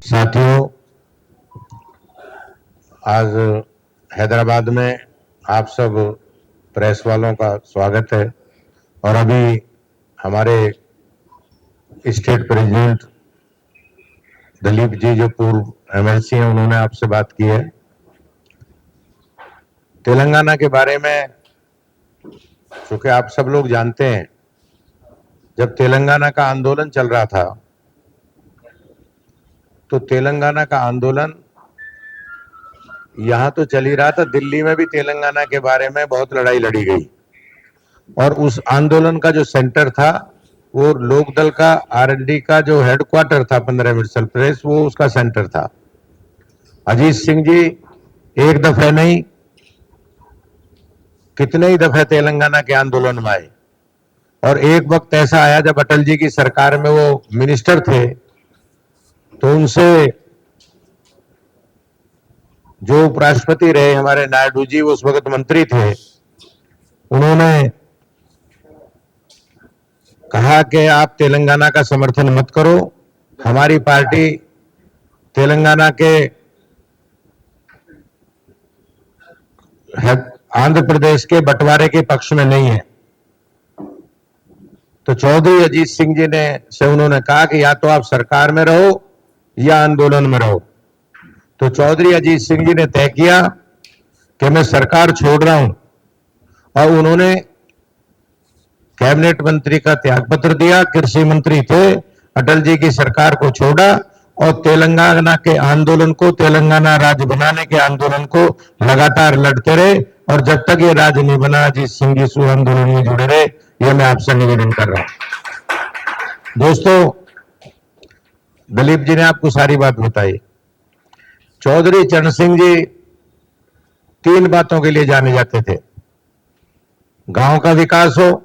साथियों, आज हैदराबाद में आप सब प्रेस वालों का स्वागत है। और अभी हमारे स्टेट प्रेसिडेंट दलीप जी, जो पूर्व एमएलसी हैं, उन्होंने आपसे बात की है। तेलंगाना के बारे में चूंकि आप सब लोग जानते हैं, जब तेलंगाना का आंदोलन चल रहा था तो तेलंगाना का आंदोलन यहां तो चल ही रहा था, दिल्ली में भी तेलंगाना के बारे में बहुत लड़ाई लड़ी गई। और उस आंदोलन का जो सेंटर था वो लोकदल का आरएलडी का जो हेडक्वार्टर था 15 मिर्चल प्रेस, वो उसका सेंटर था। अजीत सिंह जी एक दफे नहीं, कितने ही दफे तेलंगाना के आंदोलन में आए। और एक वक्त ऐसा आया जब अटल जी की सरकार में वो मिनिस्टर थे, तो उनसे जो उपराष्ट्रपति रहे हमारे नायडू जी, वो उस वक्त मंत्री थे, उन्होंने कहा कि आप तेलंगाना का समर्थन मत करो, हमारी पार्टी तेलंगाना के आंध्र प्रदेश के बंटवारे के पक्ष में नहीं है। तो चौधरी अजीत सिंह जी ने से उन्होंने कहा कि या तो आप सरकार में रहो या आंदोलन में रहो। तो चौधरी अजीत सिंह जी ने तय किया कि मैं सरकार छोड़ रहा हूं, और उन्होंने कैबिनेट मंत्री का त्यागपत्र दिया। कृषि मंत्री थे, अटल जी की सरकार को छोड़ा और तेलंगाना के आंदोलन को, तेलंगाना राज्य बनाने के आंदोलन को लगातार लड़ते रहे। और जब तक ये राज्य नहीं बना, अजीत सिंह जी इस आंदोलन में जुड़े रहे। यह मैं आपसे निवेदन कर रहा हूं। दोस्तों, दलीप जी ने आपको सारी बात बताई। चौधरी चरण सिंह जी 3 बातों के लिए जाने जाते थे। गांव का विकास हो,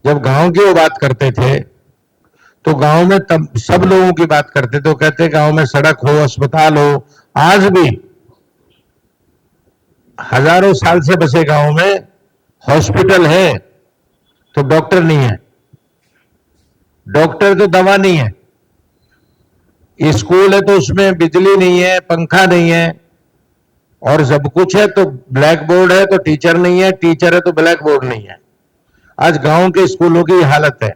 जब गांव की वो बात करते थे तो गांव में तब सब लोगों की बात करते थे। कहते गांव में सड़क हो, अस्पताल हो। आज भी हजारों साल से बसे गांव में हॉस्पिटल है तो डॉक्टर नहीं है, डॉक्टर तो दवा नहीं है, स्कूल है तो उसमें बिजली नहीं है, पंखा नहीं है, और सब कुछ है तो ब्लैक बोर्ड है तो टीचर नहीं है, टीचर है तो ब्लैक बोर्ड नहीं है। आज गांव के स्कूलों की हालत है।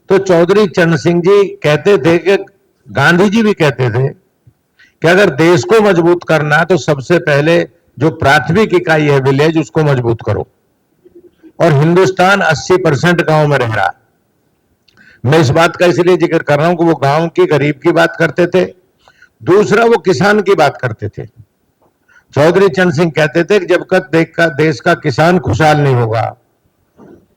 तो चौधरी चरण सिंह जी कहते थे कि गांधी जी भी कहते थे कि अगर देश को मजबूत करना है तो सबसे पहले जो प्राथमिक इकाई है विलेज, उसको मजबूत करो। और हिंदुस्तान 80% गांव में रह रहा। मैं इस बात का इसलिए जिक्र कर रहा हूं कि वो गांव की गरीब की बात करते थे, दूसरा वो किसान की बात करते थे। चौधरी चरण सिंह कहते थे कि जब तक देश का किसान खुशहाल नहीं होगा,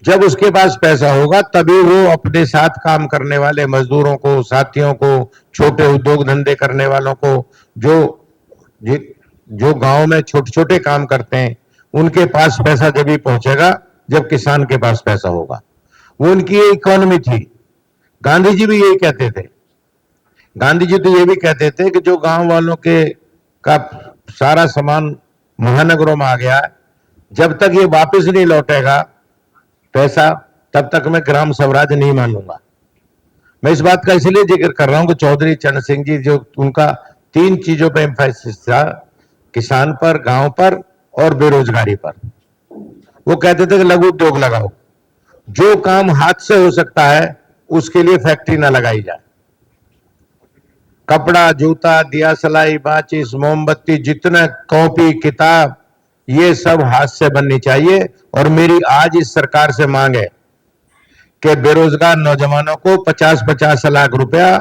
जब उसके पास पैसा होगा, तभी वो अपने साथ काम करने वाले मजदूरों को, साथियों को, छोटे उद्योग धंधे करने वालों को, जो गांव में छोटे छोटे काम करते हैं, उनके पास पैसा जब ही पहुंचेगा जब किसान के पास पैसा होगा। वो उनकी इकोनॉमी थी। गांधी जी भी यही कहते थे। गांधी जी तो ये भी कहते थे कि जो गांव वालों के का सारा सामान महानगरों में आ गया, जब तक ये वापस नहीं लौटेगा पैसा, तब तक मैं ग्राम स्वराज नहीं मानूंगा। मैं इस बात का इसलिए जिक्र कर रहा हूं कि चौधरी चरण सिंह जी, जो उनका 3 चीजों पर एम्फेसिस था, किसान पर, गांव पर और बेरोजगारी पर। वो कहते थे कि लघु उद्योग लगाओ, जो काम हाथ से हो सकता है उसके लिए फैक्ट्री ना लगाई जाए। कपड़ा, जूता, दिया सलाई, माचिस, मोमबत्ती, जितना कॉपी किताब, ये सब हाथ से बननी चाहिए। और मेरी आज इस सरकार से मांग है कि बेरोजगार नौजवानों को 50-50 लाख रुपया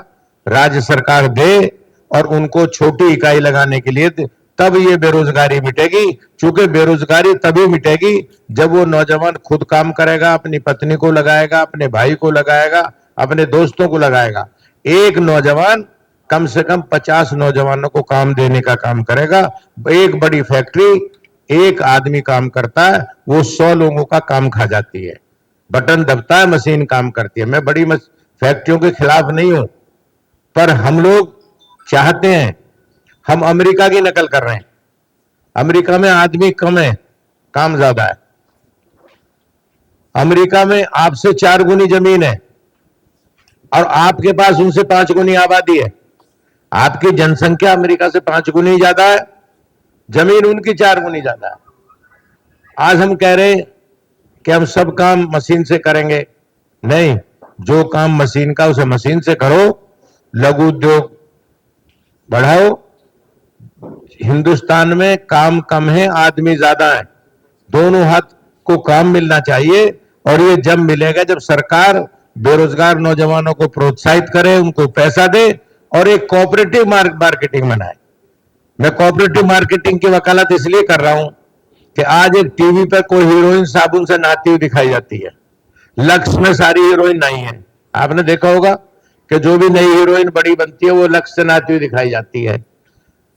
राज्य सरकार दे और उनको छोटी इकाई लगाने के लिए, तब ये बेरोजगारी मिटेगी। क्योंकि बेरोजगारी तभी मिटेगी जब वो नौजवान खुद काम करेगा, अपनी पत्नी को लगाएगा, अपने भाई को लगाएगा, अपने दोस्तों को लगाएगा। एक नौजवान कम से कम 50 नौजवानों को काम देने का काम करेगा। एक बड़ी फैक्ट्री एक आदमी काम करता है, वो 100 लोगों का काम खा जाती है। बटन दबता है, मशीन काम करती है। मैं बड़ी फैक्ट्रियों के खिलाफ नहीं हूं, पर हम लोग चाहते हैं, हम अमेरिका की नकल कर रहे हैं। अमेरिका में आदमी कम है, काम ज्यादा है। अमेरिका में आपसे 4 गुनी जमीन है, और आपके पास उनसे 5 गुनी आबादी है। आपकी जनसंख्या अमेरिका से 5 गुनी ज्यादा है, जमीन उनकी 4 गुनी ज्यादा है। आज हम कह रहे कि हम सब काम मशीन से करेंगे। नहीं, जो काम मशीन का उसे मशीन से करो, लघु उद्योग बढ़ाओ। हिंदुस्तान में काम कम है, आदमी ज्यादा है, दोनों हाथ को काम मिलना चाहिए। और ये जब मिलेगा जब सरकार बेरोजगार नौजवानों को प्रोत्साहित करे, उनको पैसा दे और एक कोऑपरेटिव मार्केटिंग बनाए। मैं कोऑपरेटिव मार्केटिंग की वकालत इसलिए कर रहा हूं कि आज एक टीवी पर कोई हीरोइन साबुन से नहाती हुई दिखाई जाती है, लक्ष्य में सारी हीरोइन नहीं है। आपने देखा होगा कि जो भी नई हीरोइन बड़ी बनती है वो लक्ष्य से नहाती हुई दिखाई जाती है।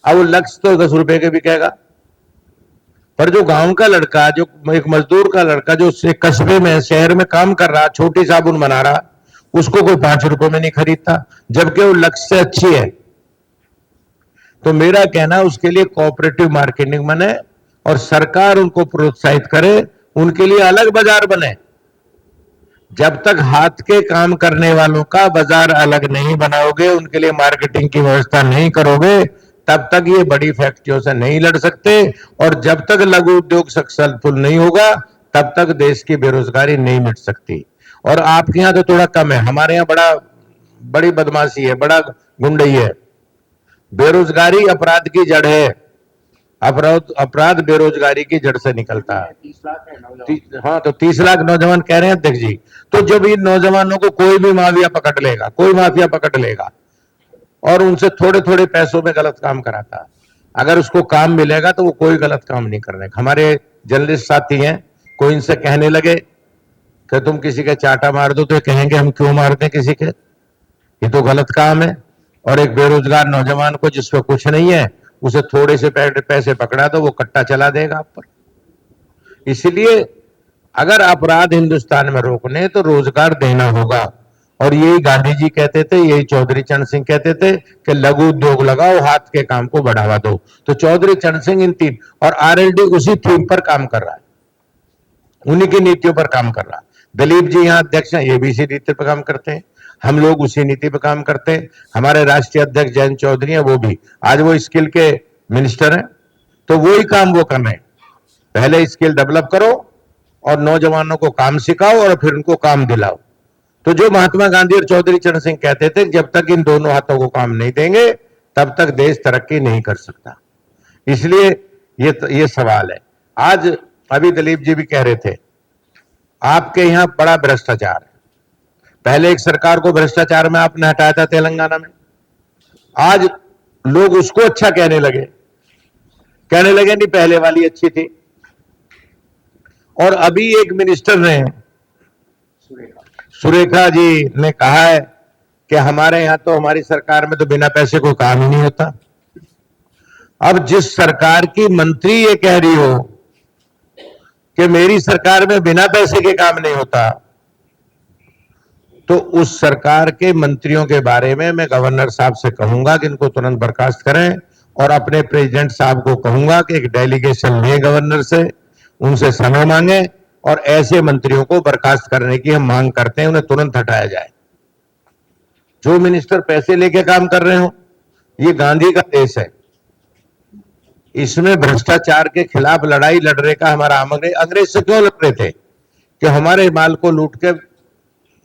अब वो लक्ष्य तो 10 रुपए के बिकेगा, पर जो गांव का लड़का, जो एक मजदूर का लड़का जो कस्बे में शहर में काम कर रहा, छोटी साबुन बना रहा, उसको कोई 5 रुपए में नहीं खरीदता, जबकि वो लक्ष्य से अच्छी है। तो मेरा कहना उसके लिए कोऑपरेटिव मार्केटिंग बने और सरकार उनको प्रोत्साहित करे, उनके लिए अलग बाजार बने। जब तक हाथ के काम करने वालों का बाजार अलग नहीं बनाओगे, उनके लिए मार्केटिंग की व्यवस्था नहीं करोगे, तब तक ये बड़ी फैक्ट्रियों से नहीं लड़ सकते। और जब तक लघु उद्योग सक्सेसफुल नहीं होगा, तब तक देश की बेरोजगारी नहीं मिट सकती। और आपके यहां तो थोड़ा कम है, हमारे यहां बड़ी बदमाशी है, बड़ा गुंडई है। बेरोजगारी अपराध की जड़ है, अपराध बेरोजगारी की जड़ से निकलता है। हाँ, तो 30 लाख नौजवान कह रहे हैं अध्यक्ष जी, तो जब इन नौजवानों को कोई भी माफिया पकड़ लेगा, कोई माफिया पकड़ लेगा और उनसे थोड़े थोड़े पैसों में गलत काम कराता है, अगर उसको काम मिलेगा तो वो कोई गलत काम नहीं करने। हमारे जर्नलिस्ट साथी हैं, कोई इनसे कहने लगे कि तुम किसी के चाटा मार दो, तो कहेंगे हम क्यों मारते हैं किसी के, ये तो गलत काम है। और एक बेरोजगार नौजवान को जिसको कुछ नहीं है, उसे थोड़े से पैसे पकड़ा तो वो कट्टा चला देगा आप पर। इसलिए अगर अपराध हिंदुस्तान में रोकने तो रोजगार देना होगा। और यही गांधी जी कहते थे, यही चौधरी चरण सिंह कहते थे कि लघु उद्योग लगाओ, हाथ के काम को बढ़ावा दो। तो चौधरी चरण सिंह इन 3 और आरएलडी उसी थीम पर काम कर रहा है, उन्हीं की नीतियों पर काम कर रहा है। दिलीप जी यहाँ अध्यक्ष हैं, ये भी इसी नीति पर काम करते हैं, हम लोग उसी नीति पर काम करते हैं। हमारे राष्ट्रीय अध्यक्ष जयंत चौधरी हैं, वो भी आज वो स्किल के मिनिस्टर हैं, तो वही काम वो कर रहे हैं। पहले स्किल डेवलप करो और नौजवानों को काम सिखाओ और फिर उनको काम दिलाओ। तो जो महात्मा गांधी और चौधरी चरण सिंह कहते थे, जब तक इन दोनों हाथों को काम नहीं देंगे तब तक देश तरक्की नहीं कर सकता। इसलिए ये सवाल है। आज अभी दिलीप जी भी कह रहे थे, आपके यहां बड़ा भ्रष्टाचार है। पहले एक सरकार को भ्रष्टाचार में आपने हटाया था तेलंगाना में, आज लोग उसको अच्छा कहने लगे नहीं पहले वाली अच्छी थी। और अभी एक मिनिस्टर ने, सुरेखा जी ने कहा है कि हमारे यहां तो, हमारी सरकार में तो बिना पैसे कोई काम ही नहीं होता। अब जिस सरकार की मंत्री ये कह रही हो कि मेरी सरकार में बिना पैसे के काम नहीं होता, तो उस सरकार के मंत्रियों के बारे में मैं गवर्नर साहब से कहूंगा कि इनको तुरंत बर्खास्त करें और अपने प्रेसिडेंट साहब को कहूंगा कि एक डेलीगेशन ले गवर्नर से, उनसे समय मांगे और ऐसे मंत्रियों को बर्खास्त करने की हम मांग करते हैं, उन्हें तुरंत हटाया जाए। जो मिनिस्टर पैसे लेके काम कर रहे हो, ये गांधी का देश है, इसमें भ्रष्टाचार के खिलाफ लड़ाई लड़ने का हमारा अंग्रेज से क्यों लड़ रहे थे कि हमारे माल को लूट के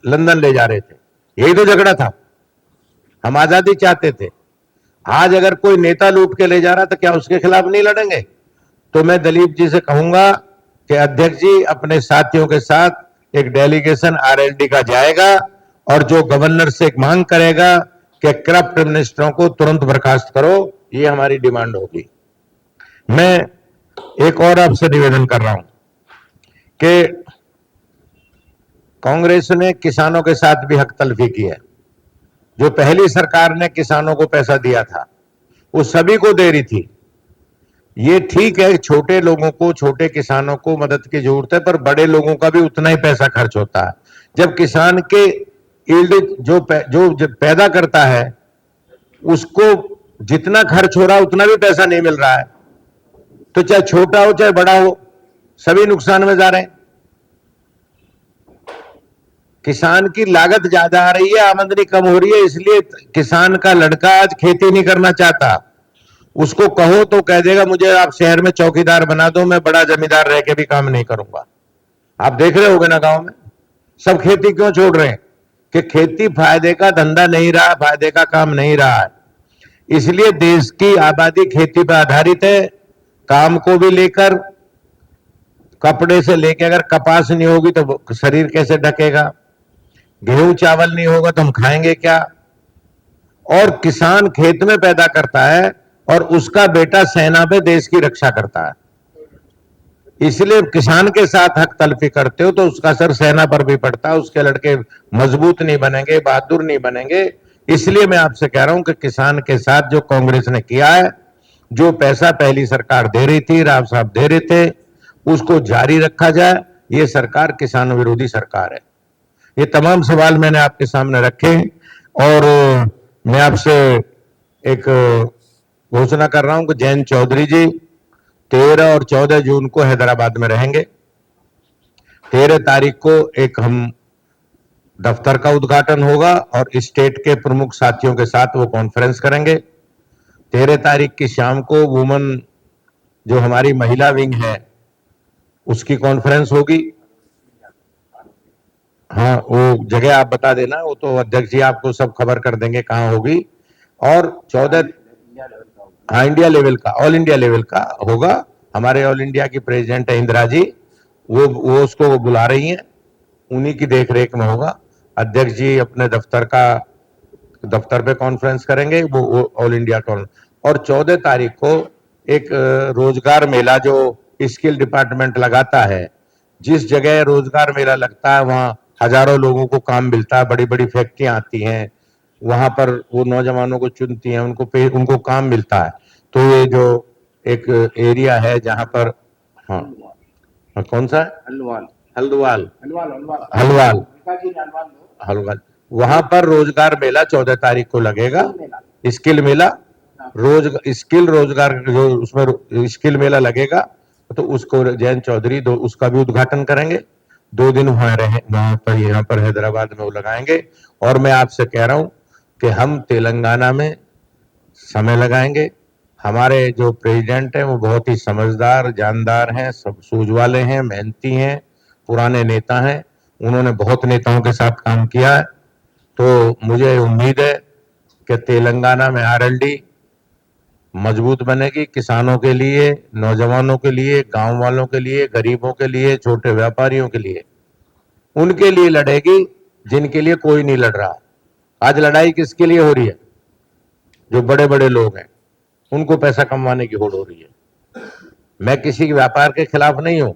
लंदन ले जा रहे थे, यही तो झगड़ा था। हम आजादी चाहते थे। आज अगर कोई नेता लूट के ले जा रहा तो क्या उसके खिलाफ नहीं लड़ेंगे? तो मैं दिलीप जी से कहूंगा कि अध्यक्ष जी अपने साथियों के साथ एक डेलीगेशन आरएलडी का जाएगा और जो गवर्नर से एक मांग करेगा कि करप्ट मिनिस्टरों को तुरंत बर्खास्त करो, ये हमारी डिमांड होगी। मैं एक और आपसे निवेदन कर रहा हूं कि कांग्रेस ने किसानों के साथ भी हक तलफी की है। जो पहली सरकार ने किसानों को पैसा दिया था वो सभी को दे रही थी। ये ठीक है, छोटे लोगों को, छोटे किसानों को मदद की जरूरत है, पर बड़े लोगों का भी उतना ही पैसा खर्च होता है। जब किसान के ईल्ड जो पैदा करता है उसको जितना खर्च हो रहा है उतना भी पैसा नहीं मिल रहा है, तो चाहे छोटा हो चाहे बड़ा हो, सभी नुकसान में जा रहे हैं। किसान की लागत ज्यादा आ रही है, आमदनी कम हो रही है, इसलिए किसान का लड़का आज खेती नहीं करना चाहता। उसको कहो तो कह देगा मुझे आप शहर में चौकीदार बना दो, मैं बड़ा जमींदार रह के भी काम नहीं करूंगा। आप देख रहे होगे ना गांव में सब खेती क्यों छोड़ रहे हैं कि खेती फायदे का धंधा नहीं रहा, फायदे का काम नहीं रहा है। इसलिए देश की आबादी खेती पर आधारित है। काम को भी लेकर, कपड़े से लेकर, अगर कपास नहीं होगी तो शरीर कैसे ढकेगा, गेहूं चावल नहीं होगा तो हम खाएंगे क्या। और किसान खेत में पैदा करता है और उसका बेटा सेना पे देश की रक्षा करता है। इसलिए किसान के साथ हक तलफी करते हो तो उसका असर सेना पर भी पड़ता है, उसके लड़के मजबूत नहीं बनेंगे, बहादुर नहीं बनेंगे। इसलिए मैं आपसे कह रहा हूं कि किसान के साथ जो कांग्रेस ने किया है, जो पैसा पहली सरकार दे रही थी, राव साहब दे रहे थे, उसको जारी रखा जाए। ये सरकार किसान विरोधी सरकार है। ये तमाम सवाल मैंने आपके सामने रखे और मैं आपसे एक घोषणा कर रहा हूं कि जयंत चौधरी जी 13 और 14 जून को हैदराबाद में रहेंगे। 13 तारीख को एक हम दफ्तर का उद्घाटन होगा और स्टेट के प्रमुख साथियों के साथ वो कॉन्फ्रेंस करेंगे। 13 तारीख की शाम को वुमन जो हमारी महिला विंग है उसकी कॉन्फ्रेंस होगी। हाँ, वो जगह आप बता देना, वो तो अध्यक्ष जी आपको सब खबर कर देंगे कहाँ होगी। और 14, हाँ, इंडिया लेवल का, ऑल इंडिया लेवल का होगा। हमारे ऑल इंडिया की प्रेसिडेंट है इंदिरा जी, वो उसको बुला रही हैं, उन्हीं की देखरेख में होगा। अध्यक्ष जी अपने दफ्तर पे कॉन्फ्रेंस करेंगे, वो ऑल इंडिया कॉन्फ्रेंस। और 14 तारीख को एक रोजगार मेला जो स्किल डिपार्टमेंट लगाता है, जिस जगह रोजगार मेला लगता है वहां हजारों लोगों को काम मिलता है, बड़ी बड़ी फैक्ट्रियां आती हैं, वहां पर वो नौजवानों को चुनती हैं, उनको काम मिलता है। तो ये जो एक एरिया है जहां पर, हाँ, कौन सा है, हल्द्वाल, हल्द्वाल, हल्द्वाल, हल्द्वाल, वहां पर रोजगार मेला 14 तारीख को लगेगा। स्किल मेला, स्किल रोजगार जो उसमें स्किल मेला लगेगा, तो उसको जयंत चौधरी उसका भी उद्घाटन करेंगे। 2 दिन वहां पर यहाँ पर हैदराबाद में वो लगाएंगे। और मैं आपसे कह रहा हूं कि हम तेलंगाना में समय लगाएंगे। हमारे जो प्रेसिडेंट हैं वो बहुत ही समझदार, जानदार हैं, सब सूझ वाले हैं, मेहनती हैं, पुराने नेता हैं, उन्होंने बहुत नेताओं के साथ काम किया है। तो मुझे उम्मीद है कि तेलंगाना में आरएलडी मजबूत बनेगी, किसानों के लिए, नौजवानों के लिए, गांव वालों के लिए, गरीबों के लिए, छोटे व्यापारियों के लिए, उनके लिए लड़ेगी जिनके लिए कोई नहीं लड़ रहा। आज लड़ाई किसके लिए हो रही है? जो बड़े बड़े लोग हैं, उनको पैसा कमाने की होड़ हो रही है। मैं किसी के व्यापार के खिलाफ नहीं हूं,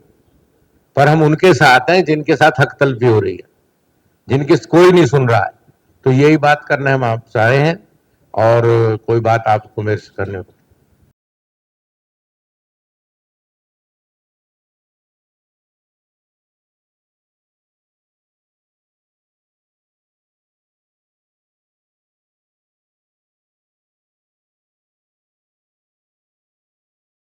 पर हम उनके साथ हैं जिनके साथ हक तलफी हो रही है, जिनकी कोई नहीं सुन रहा है। तो यही बात करने हम आप चाहे हैं, और कोई बात आपको मेरे से करने को